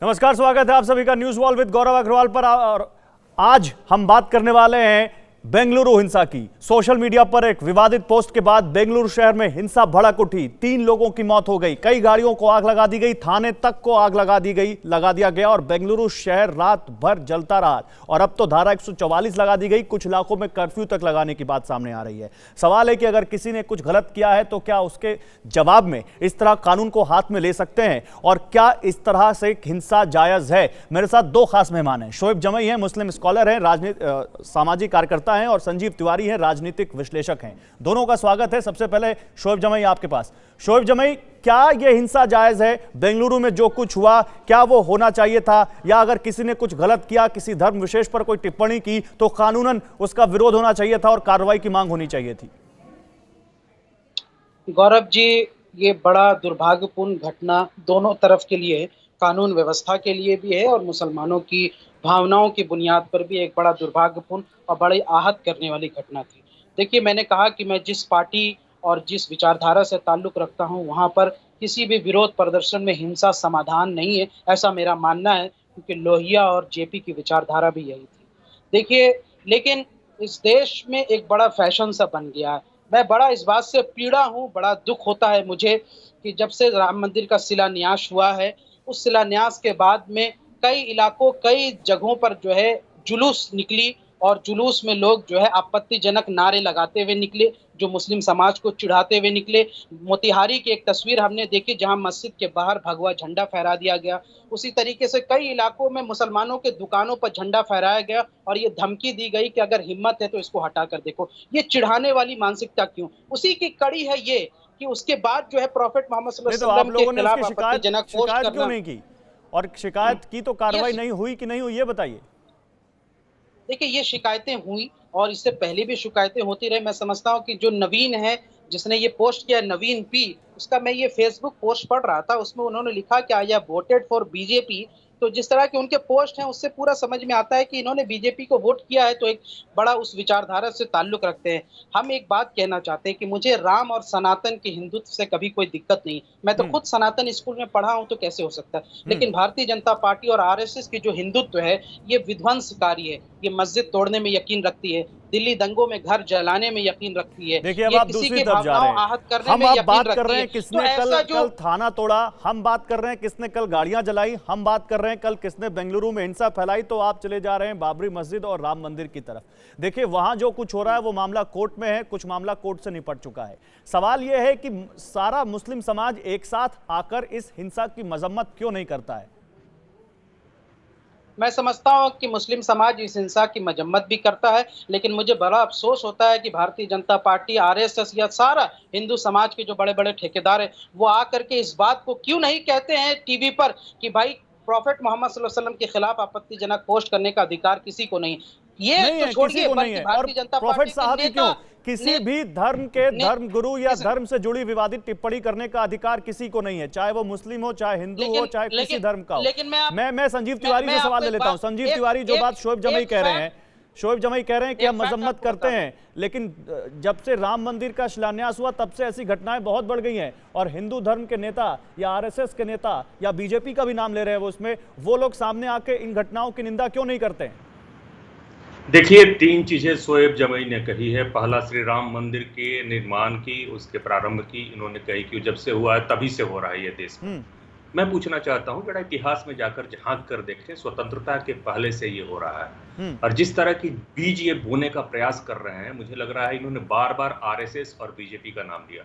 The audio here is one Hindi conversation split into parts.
नमस्कार, स्वागत है आप सभी का न्यूज वॉल विद गौरव अग्रवाल पर। और आज हम बात करने वाले हैं बेंगलुरु हिंसा की। सोशल मीडिया पर एक विवादित पोस्ट के बाद बेंगलुरु शहर में हिंसा भड़क उठी। 3 लोगों की मौत हो गई, कई गाड़ियों को आग लगा दी गई, थाने तक को आग लगा दिया गया और बेंगलुरु शहर रात भर जलता रहा। और अब तो धारा 144 लगा दी गई, कुछ इलाकों में कर्फ्यू तक लगाने की बात सामने आ रही है। सवाल है कि अगर किसी ने कुछ गलत किया है तो क्या उसके जवाब में इस तरह कानून को हाथ में ले सकते हैं, और क्या इस तरह से हिंसा जायज है? मेरे साथ 2 खास मेहमान हैं। शोएब जमई हैं, मुस्लिम स्कॉलर हैं, सामाजिक कार्यकर्ता हैं, और संजीव तिवारी हैं, राजनीतिक विश्लेषक हैं। दोनों का स्वागत है। सबसे पहले शोएब जमई आपके पास। शोएब जमई, क्या यह हिंसा जायज है? बेंगलुरु में जो कुछ हुआ, क्या वो होना चाहिए था, या अगर किसी ने कुछ गलत किया, किसी धर्म विशेष पर कोई टिप्पणी की, तो कानूनन उसका विरोध होना चाहिए था और कार्रवाई की मांग होनी चाहिए थी? गौरव जी, ये बड़ा दुर्भाग्यपूर्ण घटना दोनों तरफ के लिए, कानून व्यवस्था के लिए भी है और मुसलमानों की भावनाओं की बुनियाद पर भी एक बड़ा दुर्भाग्यपूर्ण और बड़ी आहत करने वाली घटना थी। देखिए, मैंने कहा कि मैं जिस पार्टी और जिस विचारधारा से ताल्लुक़ रखता हूँ, वहाँ पर किसी भी विरोध प्रदर्शन में हिंसा समाधान नहीं है, ऐसा मेरा मानना है, क्योंकि लोहिया और जेपी की विचारधारा भी यही थी। देखिए, लेकिन इस देश में एक बड़ा फैशन सा बन गया है। मैं बड़ा इस बात से पीड़ा हूँ, बड़ा दुःख होता है मुझे कि जब से राम मंदिर का शिलान्यास हुआ है, उस शिलान्यास के बाद में कई इलाकों, कई जगहों पर जो है जुलूस निकली और जुलूस में लोग जो है आपत्तिजनक नारे लगाते हुए निकले, जो मुस्लिम समाज को चिढ़ाते हुए निकले। मोतिहारी की एक तस्वीर हमने देखी जहां मस्जिद के बाहर भगवा झंडा फहरा दिया गया। उसी तरीके से कई इलाकों में मुसलमानों के दुकानों पर झंडा फहराया गया और ये धमकी दी गई कि अगर हिम्मत है तो इसको हटा कर देखो। ये चिढ़ाने वाली मानसिकता क्यों? उसी की कड़ी है ये कि उसके बाद जो है प्रॉफेट मोहम्मद सल्लल्लाहु अलैहि वसल्लम के खिलाफ आपत्तिजनक पोस्ट शिकायत करना। क्यों नहीं की? और शिकायत की तो कार्रवाई नहीं हुई कि नहीं हुई, ये बताइए। देखिए, ये शिकायतें हुई और इससे पहले भी शिकायतें होती रही। मैं समझता हूँ कि जो नवीन है, जिसने ये पोस्ट किया, नवीन पी, उसका मैं ये फेसबुक पोस्ट पढ़ रहा था, उसमें उन्होंने लिखा कि I have voted for BJP. तो जिस तरह के उनके पोस्ट हैं, उससे पूरा समझ में आता है कि इन्होंने बीजेपी को वोट किया है, तो एक बड़ा उस विचारधारा से ताल्लुक रखते हैं। हम एक बात कहना चाहते हैं कि मुझे राम और सनातन के हिंदुत्व से कभी कोई दिक्कत नहीं। मैं तो खुद सनातन स्कूल में पढ़ा हूं, तो कैसे हो सकता है? लेकिन भारतीय जनता पार्टी और आरएसएस की जो हिंदुत्व है, ये विध्वंसकारी है। ये मस्जिद तोड़ने में यकीन रखती है, दिल्ली दंगों में घर जलाने में यकीन रखती है, देखिए, अब ये आप किसी दूसरी की तरफ जा रहे भावनाओं हैं। आहत करने हम में अब यकीन बात कर रखती रहे है। हैं तो किसने ऐसा जो कल थाना तोड़ा, हम बात कर रहे हैं किसने कल गाड़ियां जलाई, हम बात कर रहे हैं कल किसने बेंगलुरु में हिंसा फैलाई। तो आप चले जा रहे हैं बाबरी मस्जिद और राम मंदिर की तरफ। देखिए, वहां जो कुछ हो रहा है वो मामला कोर्ट में है, कुछ मामला कोर्ट से निपट चुका है। सवाल यह है कि सारा मुस्लिम समाज एक साथ आकर इस हिंसा की मजम्मत क्यों नहीं करता है? मैं समझता हूँ कि मुस्लिम समाज इस हिंसा की मजम्मत भी करता है, लेकिन मुझे बड़ा अफसोस होता है कि भारतीय जनता पार्टी, आरएसएस या सारा हिंदू समाज के जो बड़े-बड़े ठेकेदार हैं, वो आकर के इस बात को क्यों नहीं कहते हैं टीवी पर कि भाई प्रॉफेट मोहम्मद सल्लल्लाहु अलैहि वसल्लम के खिलाफ आपत्तिजनक पोस्ट करने का अधिकार किसी को नहीं। ये नहीं तो है, किसी छोड़िए, को नहीं बल्कि है। और भारतीय जनता प्रॉफेट पार्टी के साहब ही क्यों, नेता किसी भी धर्म के ने धर्म गुरु या इस धर्म से जुड़ी विवादित टिप्पणी करने का अधिकार किसी को नहीं है, चाहे वो मुस्लिम हो, चाहे हिंदू हो, लेकिन चाहे किसी लेकिन धर्म का हो। लेकिन मैं संजीव तिवारी से सवाल ले लेता हूं। संजीव तिवारी, जो बात शोएब जमई कह रहे हैं, शोएब जमई कह रहे हैं कि हम मजम्मत करते हैं, लेकिन जब से राम मंदिर का शिलान्यास हुआ तब से ऐसी घटनाएं बहुत बढ़ गई हैं, और हिंदू धर्म के नेता या आरएसएस के नेता या बीजेपी का भी नाम ले रहे हैं उसमें, वो लोग सामने आके इन घटनाओं की निंदा क्यों नहीं करते हैं? देखिए, 3 चीजें शोएब जमई ने कही है। पहला, श्री राम मंदिर के निर्माण की, उसके प्रारंभ की इन्होंने कही कि जब से हुआ है तभी से हो रहा है ये देश में। मैं पूछना चाहता हूं, जरा इतिहास में जाकर झांक कर देखें, स्वतंत्रता के पहले से ये हो रहा है। और जिस तरह की बीज ये बोने का प्रयास कर रहे हैं, मुझे लग रहा है इन्होंने बार बार आरएसएस और बीजेपी का नाम लिया।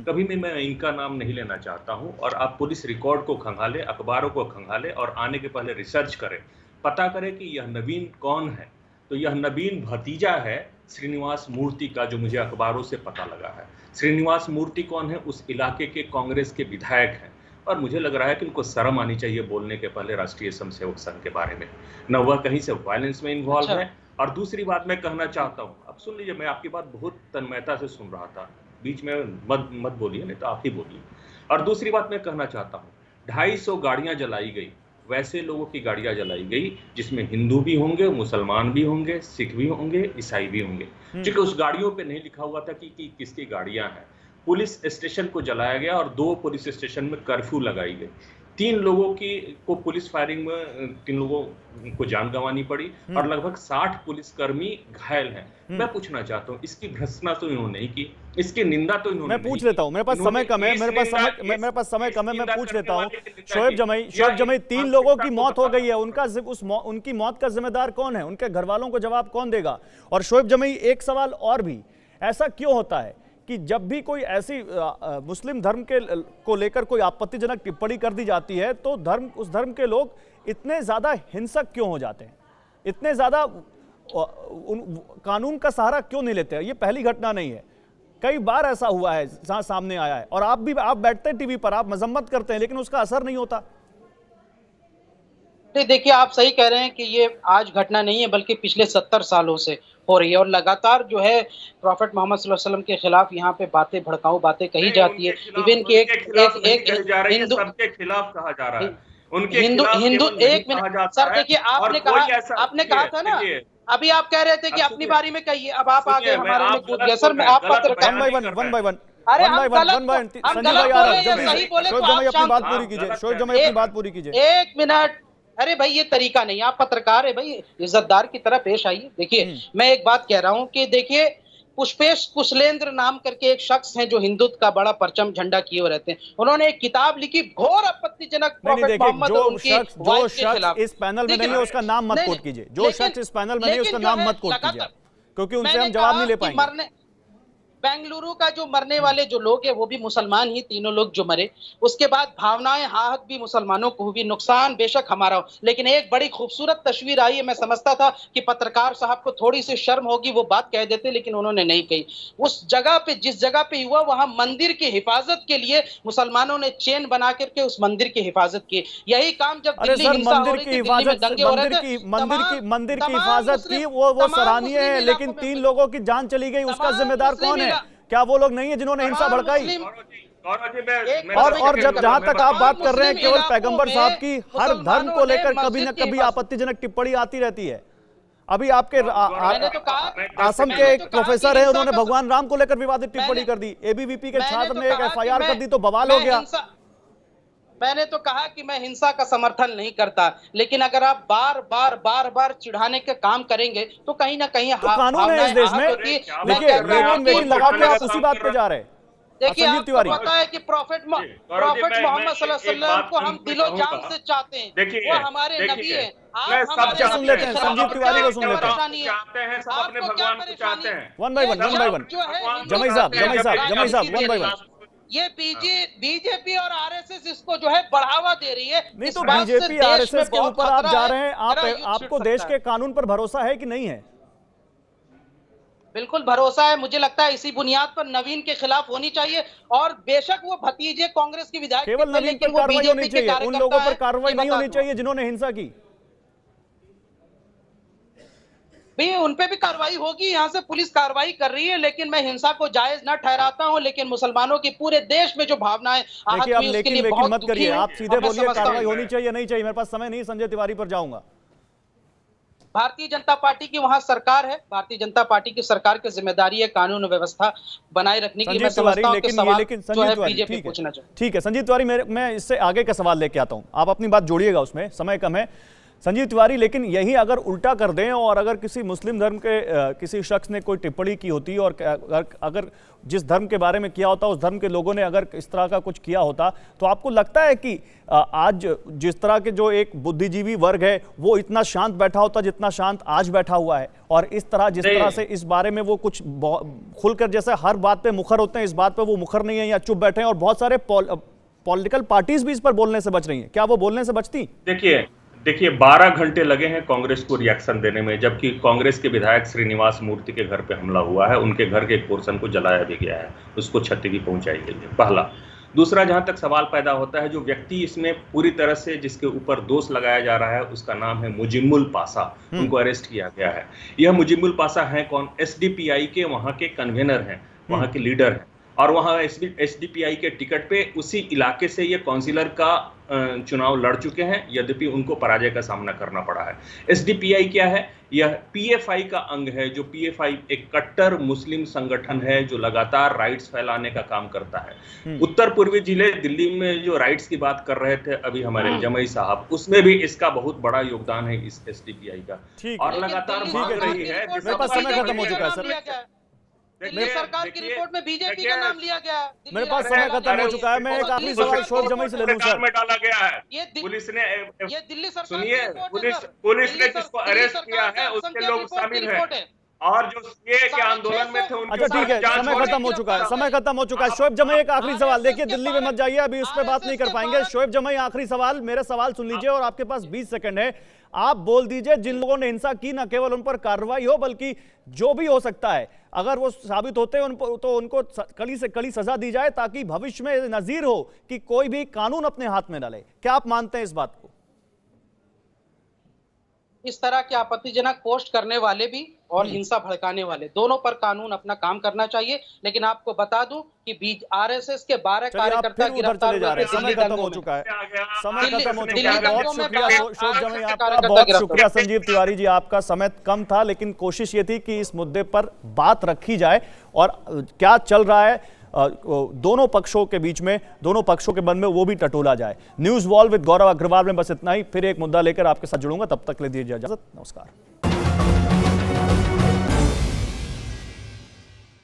कभी भी मैं इनका नाम नहीं लेना चाहता हूं। और आप पुलिस रिकॉर्ड को खंगाले, अखबारों को खंगाले और आने के पहले रिसर्च करें, पता करें कि यह नवीन कौन है। तो यह नवीन भतीजा है श्रीनिवास मूर्ति का, जो मुझे अखबारों से पता लगा है। श्रीनिवास मूर्ति कौन है? उस इलाके के कांग्रेस के विधायक हैं। और मुझे लग रहा है कि उनको शर्म आनी चाहिए बोलने के पहले राष्ट्रीय स्वयंसेवक संघ के बारे में, न वह कहीं से वायलेंस में इन्वॉल्व है। और दूसरी बात मैं कहना चाहता हूँ, अब सुन लीजिए, मैं आपकी बात बहुत तन्मयता से सुन रहा था, बीच में मत बोलिए, नहीं तो आप ही बोलिए। और दूसरी बात मैं कहना चाहता हूँ, 250 गाड़ियां जलाई गई, वैसे लोगों की गाड़ियां जलाई गई जिसमें हिंदू भी होंगे, मुसलमान भी होंगे, सिख भी होंगे, ईसाई भी होंगे, क्योंकि उस गाड़ियों पे नहीं लिखा हुआ था कि किसकी गाड़ियां हैं। पुलिस स्टेशन को जलाया गया और 2 पुलिस स्टेशन में कर्फ्यू लगाई गई। 3 लोगों को पुलिस फायरिंग में 3 लोगों को जान गंवानी पड़ी और लगभग 60 पुलिसकर्मी घायल हैं। मैं पूछना चाहता हूं, इसकी भर्त्सना तो इन्होंने नहीं की, इसकी निंदा तो इन्होंने मैं पूछ लेता हूं, मेरे पास समय कम है, मेरे पास समय कम है, मैं पूछ लेता हूं। शोएब जमई 3 लोगों की मौत हो गई है, उनकी मौत का जिम्मेदार कौन है? उनके घर वालों को जवाब कौन देगा? और शोएब जमई, एक सवाल और भी, ऐसा क्यों होता है कि जब भी कोई ऐसी मुस्लिम धर्म को लेकर कोई आपत्तिजनक टिप्पणी कर दी जाती है तो उस धर्म के लोग इतने ज्यादा हिंसक क्यों हो जाते हैं, इतने ज्यादा कानून का सहारा क्यों नहीं लेते हैं? ये पहली घटना नहीं है, कई बार ऐसा हुआ है जहां सामने आया है। और आप बैठते हैं टीवी पर, आप मजम्मत करते हैं, लेकिन उसका असर नहीं होता। देखिए, आप सही कह रहे हैं कि ये आज घटना नहीं है, बल्कि पिछले 70 सालों से हो रही है और लगातार जो है प्रॉफेट मोहम्मद सल्लल्लाहु अलैहि वसल्लम के खिलाफ यहाँ पे भड़काऊ बातें कही जाती है। इवन कि एक हिंदू सबके खिलाफ कहा जा रहा है, उनके हिंदू एक मिनट सर, देखिए आपने कहा था ना, अभी आप कह रहे थे कि अपनी बारी में कहिए, अब आप आगे हमारे में कूद गए। सर, मैं आप वन बाय वन अरे हम गलत बोले या सही बोले तो आप अपनी बात पूरी कीजिए। शोएब जमई अपनी बात पूरी कीजिए। एक मिनट, अरे भाई ये तरीका नहीं, आप पत्रकार है भाई, इज्जतदार की तरह पेश आइए। देखिए, मैं एक बात कह रहा हूं कि देखिए, पुष्पेश कुशलेंद्र नाम करके एक शख्स हैं जो हिंदुत्व का बड़ा परचम झंडा किए हुए रहते हैं। उन्होंने एक किताब लिखी, घोर आपत्तिजनक प्रॉफेट मोहम्मद और उनकी वाइफ के खिलाफ। इस पैनल में नहीं है उसका नाम मत कोट कीजिए, जो शख्स इस पैनल में नहीं है उसका नाम मत कोट कीजिए, क्योंकि उनसे हम जवाब नहीं ले पाएंगे। बेंगलुरु का जो मरने वाले जो लोग हैं वो भी मुसलमान ही, तीनों लोग जो मरे, उसके बाद भावनाएं आहत भी मुसलमानों को हुई, नुकसान बेशक हमारा हो, लेकिन एक बड़ी खूबसूरत तस्वीर आई है। मैं समझता था कि पत्रकार साहब को थोड़ी सी शर्म होगी, वो बात कह देते, लेकिन उन्होंने नहीं कही। उस जगह पे, जिस जगह पे हुआ, वहां मंदिर की हिफाजत के लिए मुसलमानों ने चेन बना करके उस मंदिर की हिफाजत की। यही काम जब दिल्ली हिंसा हो रही थी, दिल्ली में दंगे हो रहे थे, मंदिर की हिफाजत की, वो सराहनीय है, लेकिन 3 लोगों की जान चली गई, उसका जिम्मेदार कौन है? क्या वो लोग नहीं है जिन्होंने हिंसा भड़काई? और जब जहां तक आप बात कर रहे हैं केवल पैगंबर साहब की, हर धर्म को लेकर कभी न कभी आपत्तिजनक टिप्पणी आती रहती है। अभी आपके आसम के एक प्रोफेसर है, उन्होंने भगवान राम को लेकर विवादित टिप्पणी कर दी, एबीवीपी के छात्र ने एक FIR कर दी तो बवाल हो गया। मैंने तो कहा कि मैं हिंसा का समर्थन नहीं करता, लेकिन अगर आप बार बार चिढ़ाने के काम करेंगे तो कहीं ना कहीं तो कानून है इस देश में। देखिए, लेकिन लगा के आप उसी बात पे जा रहे हैं। देखिए, आपको पता है कि प्रॉफेट मोहम्मद सल्लल्लाहु अलैहि वसल्लम को हम दिलो जान से चाहते हैं, वो हमारे नबी हैं। आप सुन लेते हैं, संजीव तिवारी को सुन लेते हैं। सब अपने भगवान को चाहते हैं। वन बाय वन जमई साहब वन बाय वन। ये बीजेपी और आरएसएस इसको जो है बढ़ावा दे रही है। नहीं तो बीजेपी आरएसएस के ऊपर आप जा रहे हैं, आपको देश के कानून पर भरोसा है कि नहीं है? बिल्कुल भरोसा है। मुझे लगता है इसी बुनियाद पर नवीन के खिलाफ होनी चाहिए, और बेशक वो भतीजे कांग्रेस की विधायक, केवल नवीन पर कार्रवाई होनी चाहिए, उन लोगों पर कार्रवाई नहीं होनी चाहिए जिन्होंने हिंसा की। भाई उन पे भी कार्रवाई होगी, यहाँ से पुलिस कार्रवाई कर रही है, लेकिन मैं हिंसा को जायज न ठहराता हूँ। लेकिन मुसलमानों की पूरे देश में जो भावनाएं देखिए, आप लेकिन मत करिए, आप सीधे बोलिए कार्रवाई होनी चाहिए नहीं चाहिए। मेरे पास समय नहीं, संजय तिवारी पर जाऊंगा। भारतीय जनता पार्टी की वहां सरकार है, भारतीय जनता पार्टी की सरकार की जिम्मेदारी है कानून व्यवस्था बनाए रखने की। मैं समझता हूं कि सवाल जो है बीजेपी पूछना चाहिए। ठीक है संजीव तिवारी, मैं इससे आगे का सवाल लेके आता हूं, आप अपनी बात जोड़िएगा, उसमें समय कम है। संजीव तिवारी, लेकिन यही अगर उल्टा कर दें और अगर किसी मुस्लिम धर्म के किसी शख्स ने कोई टिप्पणी की होती और अगर जिस धर्म के बारे में किया होता उस धर्म के लोगों ने अगर इस तरह का कुछ किया होता, तो आपको लगता है कि आज जिस तरह के जो एक बुद्धिजीवी वर्ग है वो इतना शांत बैठा होता जितना शांत आज बैठा हुआ है? और इस तरह जिस तरह से इस बारे में वो कुछ खुलकर, जैसे हर बात पे मुखर होते हैं, इस बात पे वो मुखर नहीं है या चुप बैठे हैं, और बहुत सारे पॉलिटिकल पार्टीज भी इस पर बोलने से बच रही हैं, क्या वो बोलने से बचती? देखिए 12 घंटे लगे हैं कांग्रेस को रिएक्शन देने में, जबकि कांग्रेस के विधायक श्रीनिवास मूर्ति के घर पे हमला हुआ है, उनके घर के एक पोर्शन को जलाया भी गया है, उसको क्षति भी पहुंचाई गई है, पहला। दूसरा, जहां तक सवाल पैदा होता है, जो व्यक्ति इसमें पूरी तरह से जिसके ऊपर दोष लगाया जा रहा है उसका नाम है मुजिम्मुल पाशा, उनको अरेस्ट किया गया है। यह मुजिम्मुल पाशा है कौन? SDPI के वहां के कन्वेनर हैं, वहां के लीडर हैं, और वहां एसडीपीआई के टिकट पे उसी इलाके से ये काउंसिलर का चुनाव लड़ चुके हैं, यद्यपि उनको पराजय का सामना करना पड़ा है। एसडीपीआई क्या है? यह पीएफआई का अंग है, जो पीएफआई एक कट्टर मुस्लिम संगठन है जो लगातार राइट्स फैलाने का काम करता है। उत्तर पूर्वी जिले दिल्ली में जो राइट्स की बात कर रहे थे अभी हमारे जमई साहब, उसमें भी इसका बहुत बड़ा योगदान है इस एसडीपीआई का, और लगातार मांग रही है। मेरे पास समय खत्म हो चुका है सर। दिल्ली सरकार की रिपोर्ट में बीजेपी का नाम लिया गया है। मेरे पास समय खत्म हो चुका है। मैं एक आखिरी सवाल शोभ जमई से ले लूं सर। में डाला गया है। पुलिस ने ये दिल्ली सरकार सुनिए, पुलिस ने जिसको अरेस्ट किया है उसके लोग शामिल हैं, और जो सीए के आंदोलन में थे उनके। अच्छा ठीक है, समय खत्म हो चुका है, समय खत्म हो चुका है। शोएब जमई एक आखिरी सवाल, देखिए दिल्ली में मत जाइए, अभी उस पर बात नहीं कर पाएंगे। शोएब जमई आखिरी सवाल, मेरा सवाल सुन लीजिए और आपके पास 20 सेकंड है। आप बोल दीजिए जिन लोगों ने हिंसा की न केवल उन पर कार्रवाई हो, बल्कि जो भी हो सकता है अगर वो साबित होते हैं उन पर, तो उनको कड़ी से कड़ी सजा दी जाए, ताकि भविष्य में नजीर हो कि कोई भी कानून अपने हाथ में डाले। क्या आप मानते हैं इस बात को? इस तरह के आपत्तिजनक पोस्ट करने वाले भी और हिंसा भड़काने वाले दोनों पर कानून अपना काम करना चाहिए। लेकिन आपको बता दूं कि आरएसएस के 12 कार्यकर्ता गिरफ्तार हुए थे। समय खत्म हो चुका है, समय खत्म हो चुका है। बहुत शुक्रिया शोएब जमई आपका, बहुत शुक्रिया संजीव तिवारी जी, आपका समय कम था, लेकिन कोशिश ये थी कि इस मुद्दे पर बात रखी जाए और क्या चल रहा है दोनों पक्षों के बीच में, दोनों पक्षों के मन में, वो भी टटोला जाए। न्यूज़ वॉल विद गौरव अग्रवाल में बस इतना ही। फिर एक मुद्दा लेकर आपके साथ जुड़ूंगा, तब तक ले दीजिए इजाजत। नमस्कार।